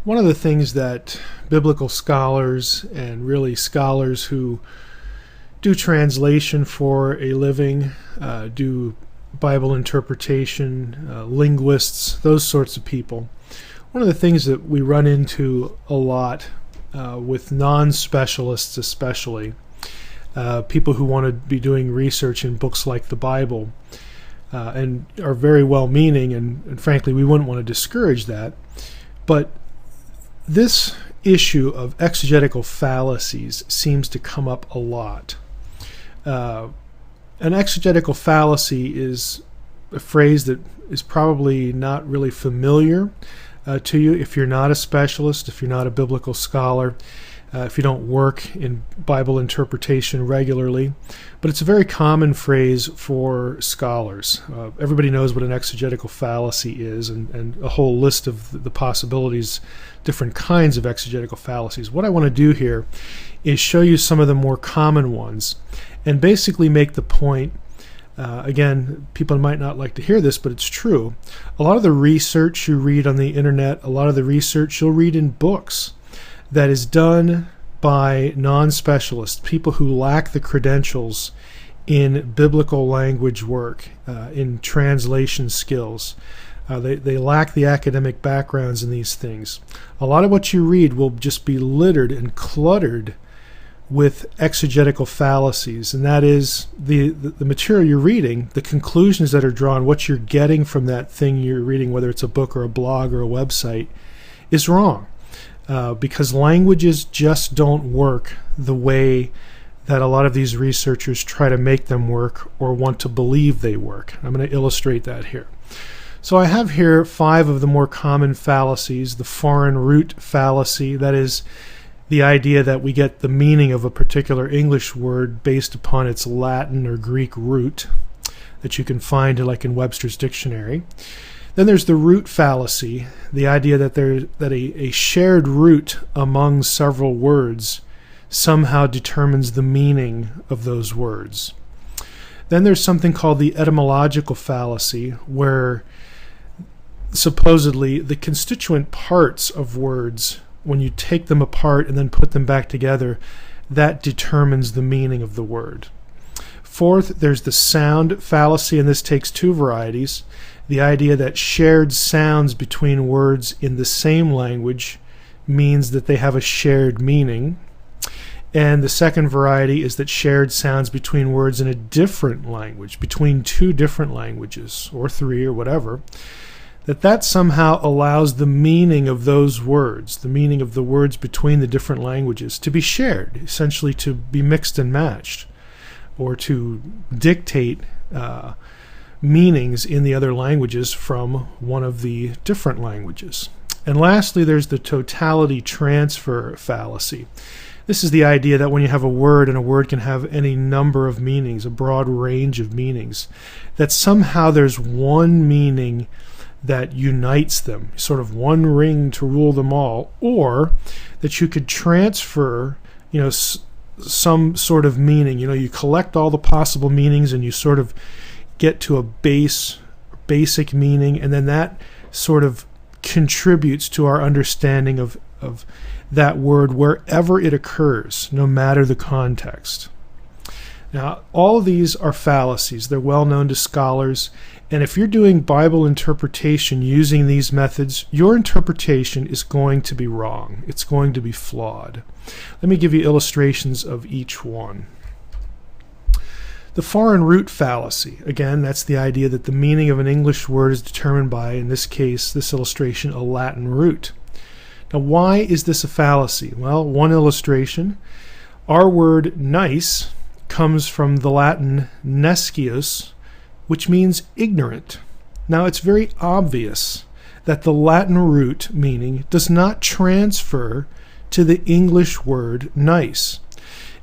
One of the things that biblical scholars and really scholars who do translation for a living, do Bible interpretation, linguists, those sorts of people, one of the things that we run into a lot with non-specialists especially, people who want to be doing research in books like the Bible, and are very well-meaning, and frankly we wouldn't want to discourage that, but this issue of exegetical fallacies seems to come up a lot. An exegetical fallacy is a phrase that is probably not really familiar to you if you're not a specialist, if you're not a biblical scholar, if you don't work in Bible interpretation regularly. But it's a very common phrase for scholars. Everybody knows what an exegetical fallacy is, and a whole list of the possibilities, different kinds of exegetical fallacies. What I want to do here is show you some of the more common ones and basically make the point, again, people might not like to hear this, but it's true. A lot of the research you read on the internet, a lot of the research you'll read in books that is done by non-specialists, people who lack the credentials in biblical language work, in translation skills. They lack the academic backgrounds in these things. A lot of what you read will just be littered and cluttered with exegetical fallacies, and that is the material you're reading, the conclusions that are drawn, what you're getting from that thing you're reading, whether it's a book or a blog or a website, is wrong. Because languages just don't work the way that a lot of these researchers try to make them work or want to believe they work. I'm going to illustrate that here. So I have here 5 of the more common fallacies. The foreign root fallacy, that is the idea that we get the meaning of a particular English word based upon its Latin or Greek root that you can find like in Webster's dictionary. Then there's the root fallacy, the idea that a shared root among several words somehow determines the meaning of those words. Then there's something called the etymological fallacy, where supposedly the constituent parts of words, when you take them apart and then put them back together, that determines the meaning of the word. Fourth, there's the sound fallacy, and this takes 2 varieties. The idea that shared sounds between words in the same language means that they have a shared meaning. And the second variety is that shared sounds between words in a different language, between 2 different languages, or 3 or whatever, that somehow allows the meaning of those words, the meaning of the words between the different languages, to be shared, essentially to be mixed and matched, or to dictate meanings in the other languages from one of the different languages. And lastly, there's the totality transfer fallacy. This is the idea that when you have a word, and a word can have any number of meanings, a broad range of meanings, that somehow there's one meaning that unites them, sort of one ring to rule them all, or that you could transfer, some sort of meaning. You collect all the possible meanings and you sort of get to a basic meaning, and then that sort of contributes to our understanding of that word wherever it occurs, no matter the context. Now, all of these are fallacies. They're well known to scholars, and if you're doing Bible interpretation using these methods, your interpretation is going to be wrong. It's going to be flawed. Let me give you illustrations of each one. The foreign root fallacy, again, that's the idea that the meaning of an English word is determined by, in this case, this illustration, a Latin root. Now, why is this a fallacy? Well, one illustration, our word nice comes from the Latin nescius, which means ignorant. Now, it's very obvious that the Latin root meaning does not transfer to the English word nice.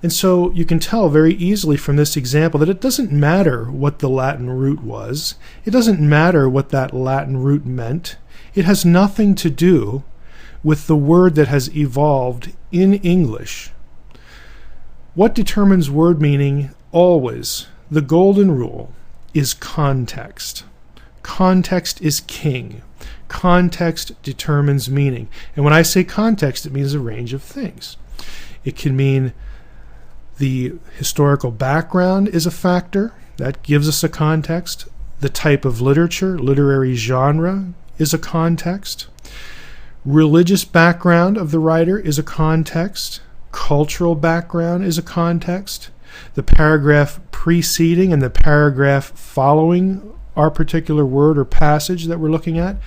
And so you can tell very easily from this example that it doesn't matter what the Latin root was. It doesn't matter what that Latin root meant. It has nothing to do with the word that has evolved in English. What determines word meaning always, the golden rule, is context. context is king. Context determines meaning. And when I say context, it means a range of things. It can mean the historical background is a factor. That gives us a context. The type of literature, literary genre, is a context. Religious background of the writer is a context. Cultural background is a context. The paragraph preceding and the paragraph following our particular word or passage that we're looking at,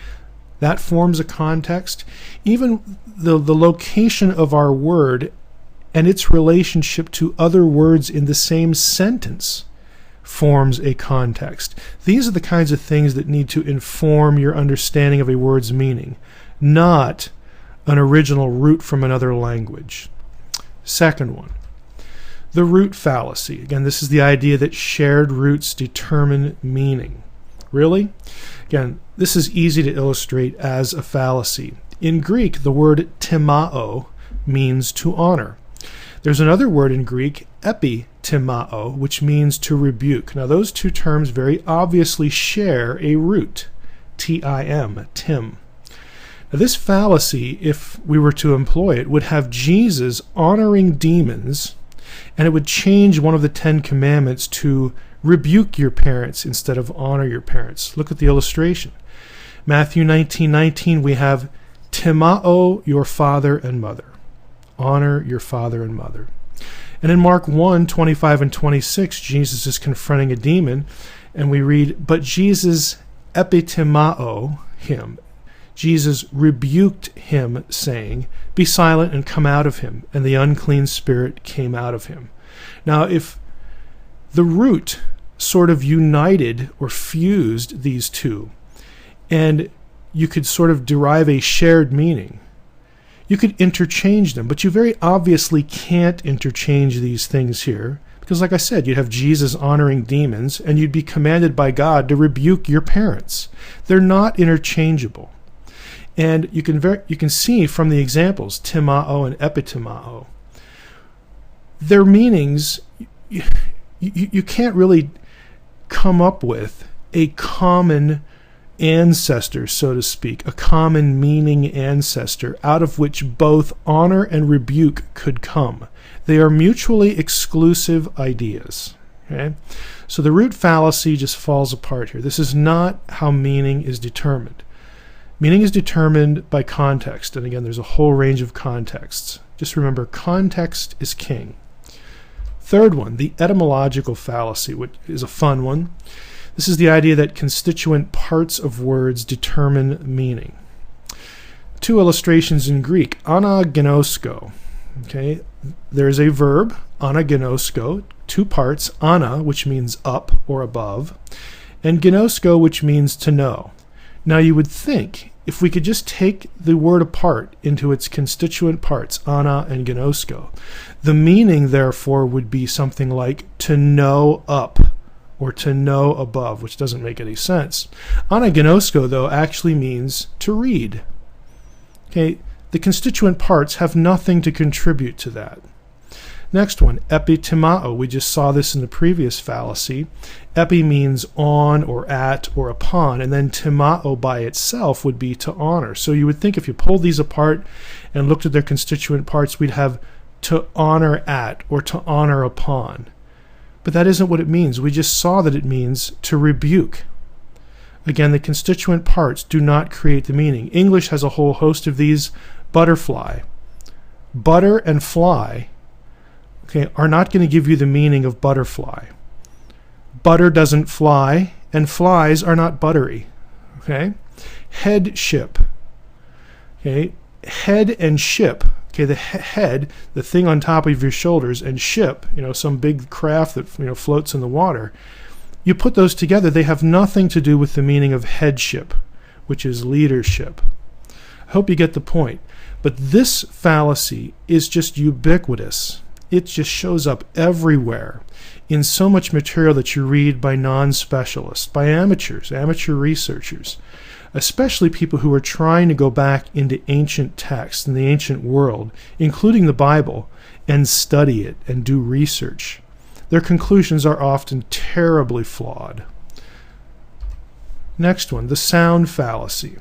that forms a context. Even the location of our word and its relationship to other words in the same sentence forms a context. These are the kinds of things that need to inform your understanding of a word's meaning, not an original root from another language. Second one, the root fallacy. Again, this is the idea that shared roots determine meaning. Really? Again, this is easy to illustrate as a fallacy. In Greek, the word timao means to honor. There's another word in Greek, epitimao, which means to rebuke. Now, those two terms very obviously share a root, T-I-M, tim. Now, this fallacy, if we were to employ it, would have Jesus honoring demons, and it would change one of the 10 commandments to rebuke your parents instead of honor your parents. Look at the illustration. Matthew 19:19, we have timao your father and mother. Honor your father and mother. And in Mark 1:25 and 26, Jesus is confronting a demon, and we read, but Jesus epitimao him. Jesus rebuked him, saying, be silent and come out of him. And the unclean spirit came out of him. Now, if the root sort of united or fused these two, and you could sort of derive a shared meaning, you could interchange them, but you very obviously can't interchange these things here, because like I said, you'd have Jesus honoring demons, and you'd be commanded by God to rebuke your parents. They're not interchangeable. And you can see from the examples, timao and epitimao, their meanings, you can't really come up with a common ancestor, so to speak, a common meaning ancestor out of which both honor and rebuke could come. They are mutually exclusive ideas. Okay? So the root fallacy just falls apart here. This is not how meaning is determined. Meaning is determined by context, and again, there's a whole range of contexts. Just remember, context is king. Third one, the etymological fallacy, which is a fun one. This is the idea that constituent parts of words determine meaning. Two illustrations in Greek, anaginosko. Okay, there's a verb, anaginosko, two parts, ana, which means up or above, and ginosko, which means to know. Now you would think, if we could just take the word apart into its constituent parts, ana and ginosko, the meaning therefore would be something like to know up or to know above, which doesn't make any sense. Anaginosko, though, actually means to read. Okay, the constituent parts have nothing to contribute to that. Next one, epitimao. We just saw this in the previous fallacy. Epi means on or at or upon, and then timao by itself would be to honor. So you would think if you pulled these apart and looked at their constituent parts, we'd have to honor at or to honor upon. But that isn't what it means. We just saw that it means to rebuke. Again, the constituent parts do not create the meaning. English has a whole host of these. Butterfly. Butter and fly, okay, are not going to give you the meaning of butterfly. Butter doesn't fly, and flies are not buttery. Okay? Headship. Okay? Head and ship. Okay, the head, the thing on top of your shoulders, and ship, some big craft that floats in the water. You put those together, they have nothing to do with the meaning of headship, which is leadership. I hope you get the point. But this fallacy is just ubiquitous. It just shows up everywhere in so much material that you read by non-specialists, by amateurs, amateur researchers, especially people who are trying to go back into ancient texts in the ancient world, including the Bible, and study it and do research. Their conclusions are often terribly flawed. Next one, the sound fallacy.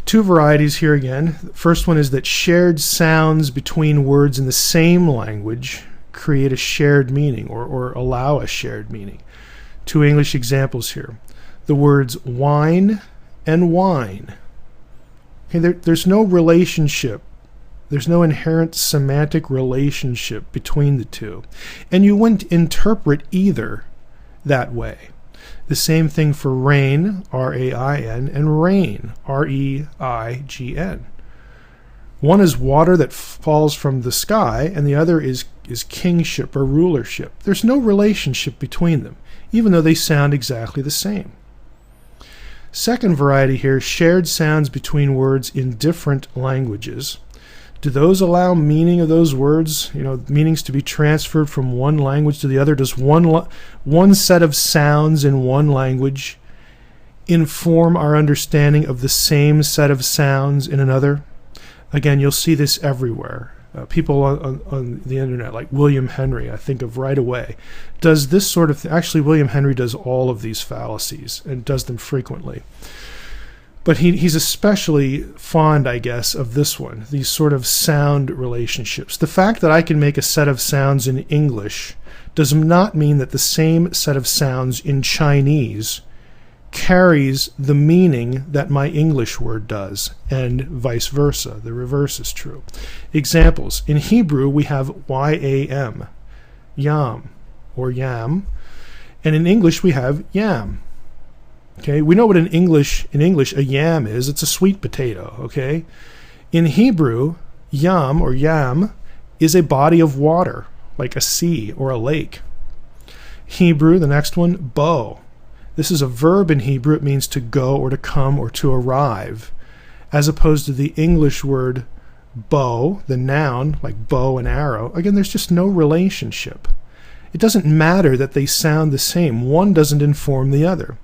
Two varieties here again. The first one is that shared sounds between words in the same language create a shared meaning or allow a shared meaning. Two English examples here. The words wine and wine. Okay, there's no relationship. There's no inherent semantic relationship between the two. And you wouldn't interpret either that way. The same thing for rain, R-A-I-N, and reign, R-E-I-G-N. One is water that falls from the sky, and the other is kingship or rulership. There's no relationship between them, even though they sound exactly the same. Second variety here, shared sounds between words in different languages. Do those allow meaning of those words, meanings to be transferred from one language to the other? Does one set of sounds in one language inform our understanding of the same set of sounds in another? Again, you'll see this everywhere. People on the internet, like William Henry, I think of right away, does this sort of thing. Actually, William Henry does all of these fallacies and does them frequently. But he's especially fond, I guess, of this one, these sort of sound relationships. The fact that I can make a set of sounds in English does not mean that the same set of sounds in Chinese carries the meaning that my English word does, and vice versa. The reverse is true. Examples. In Hebrew, we have Y-A-M, yam, or yam, and in English we have yam. Okay, we know what in English a yam is. It's a sweet potato, okay? In Hebrew, yam or yam is a body of water, like a sea or a lake. Hebrew, the next one, bo. This is a verb in Hebrew. It means to go or to come or to arrive, as opposed to the English word bow, the noun, like bow and arrow. Again, there's just no relationship. It doesn't matter that they sound the same. One doesn't inform the other.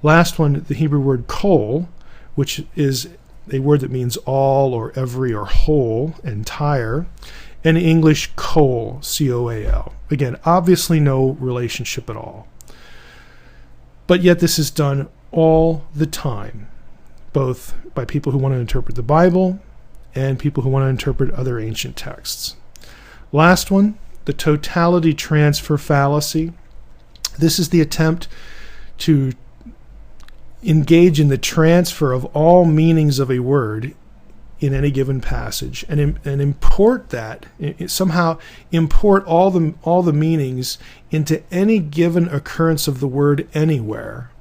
Last one, the Hebrew word kol, which is a word that means all or every or whole, entire, and English coal, C-O-A-L. Again, obviously no relationship at all. But yet this is done all the time, both by people who want to interpret the Bible and people who want to interpret other ancient texts. Last one, the totality transfer fallacy. This is the attempt to engage in the transfer of all meanings of a word in any given passage and import that, somehow import all the meanings into any given occurrence of the word anywhere.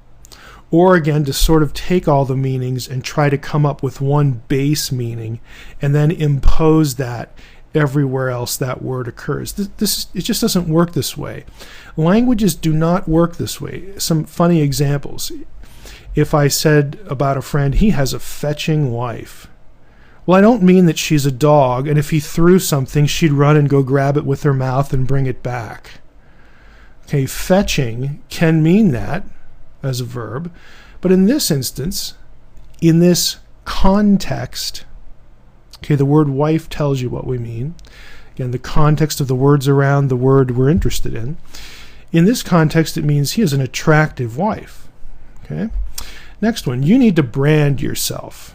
Or again, to sort of take all the meanings and try to come up with one base meaning and then impose that everywhere else that word occurs. It just doesn't work this way. Languages do not work this way. Some funny examples. If I said about a friend, he has a fetching wife. Well, I don't mean that she's a dog, and if he threw something, she'd run and go grab it with her mouth and bring it back. Okay, fetching can mean that as a verb, but in this instance, in this context, okay, the word wife tells you what we mean. Again, the context of the words around the word we're interested in. In this context, it means he has an attractive wife. Okay. Next one, you need to brand yourself.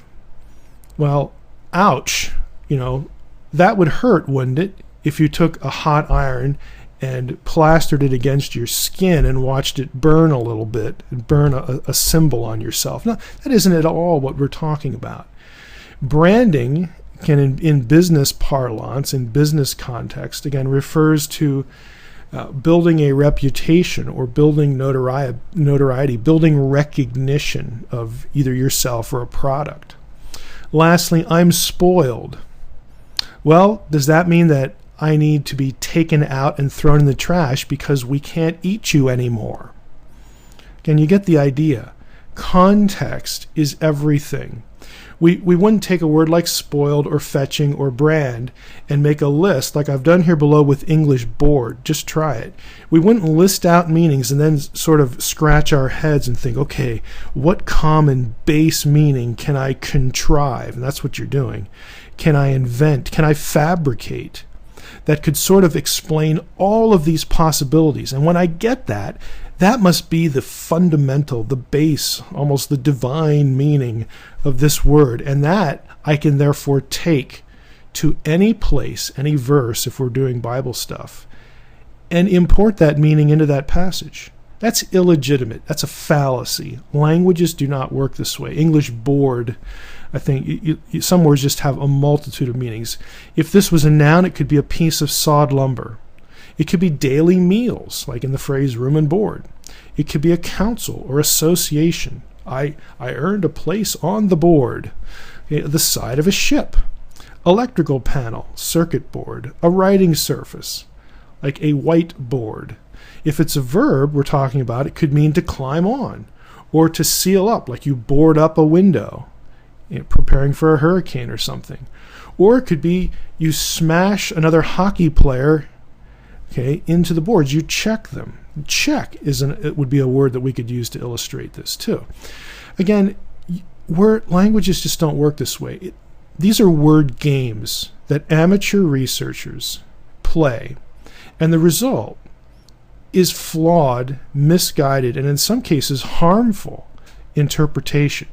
Well, ouch, that would hurt, wouldn't it, if you took a hot iron and plastered it against your skin and watched it burn a little bit, and burn a symbol on yourself. No, that isn't at all what we're talking about. Branding can, in business parlance, in business context, again, refers to building a reputation or building notoriety, building recognition of either yourself or a product. Lastly, I'm spoiled. Well, does that mean that I need to be taken out and thrown in the trash because we can't eat you anymore? Again, you get the idea. Context is everything. We wouldn't take a word like spoiled or fetching or brand and make a list like I've done here below with English board. Just try it. We wouldn't list out meanings and then sort of scratch our heads and think, okay, what common base meaning can I contrive? And that's what you're doing. Can I invent? Can I fabricate? That could sort of explain all of these possibilities. And when I get that, That must be the fundamental, the base, almost the divine meaning of this word. And that I can therefore take to any place, any verse, if we're doing Bible stuff, and import that meaning into that passage. That's illegitimate. That's a fallacy. Languages do not work this way. English board, I think, some words just have a multitude of meanings. If this was a noun, it could be a piece of sawed lumber. It could be daily meals, like in the phrase room and board. It could be a council or association. I earned a place on the board. The side of a ship. Electrical panel, circuit board, a writing surface, like a whiteboard. If it's a verb we're talking about, it could mean to climb on or to seal up, like you board up a window, preparing for a hurricane or something. Or it could be you smash another hockey player, into the boards. You check them. Check it would be a word that we could use to illustrate this too. Again, languages just don't work this way. These are word games that amateur researchers play, and the result is flawed, misguided, and in some cases harmful interpretation.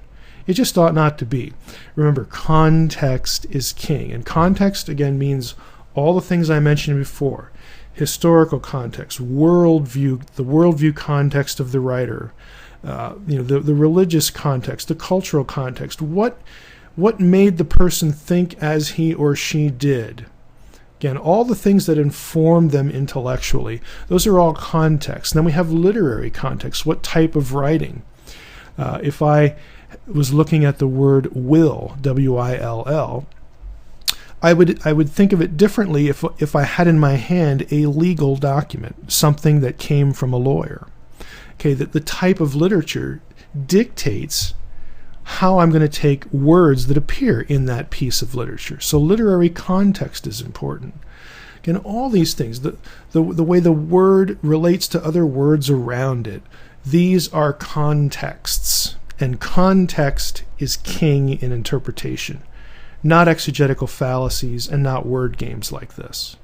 It just ought not to be. Remember, context is king, and context again means all the things I mentioned before. Historical context, worldview, the worldview context of the writer, the religious context, the cultural context. What made the person think as he or she did? Again, all the things that inform them intellectually, those are all context. And then we have literary context. What type of writing? If I was looking at the word will, W-I-L-L, I would think of it differently if I had in my hand a legal document, something that came from a lawyer. That the type of literature dictates how I'm going to take words that appear in that piece of literature. So literary context is important. Again, all these things, the way the word relates to other words around it, these are contexts. And context is king in interpretation. Not exegetical fallacies and not word games like this.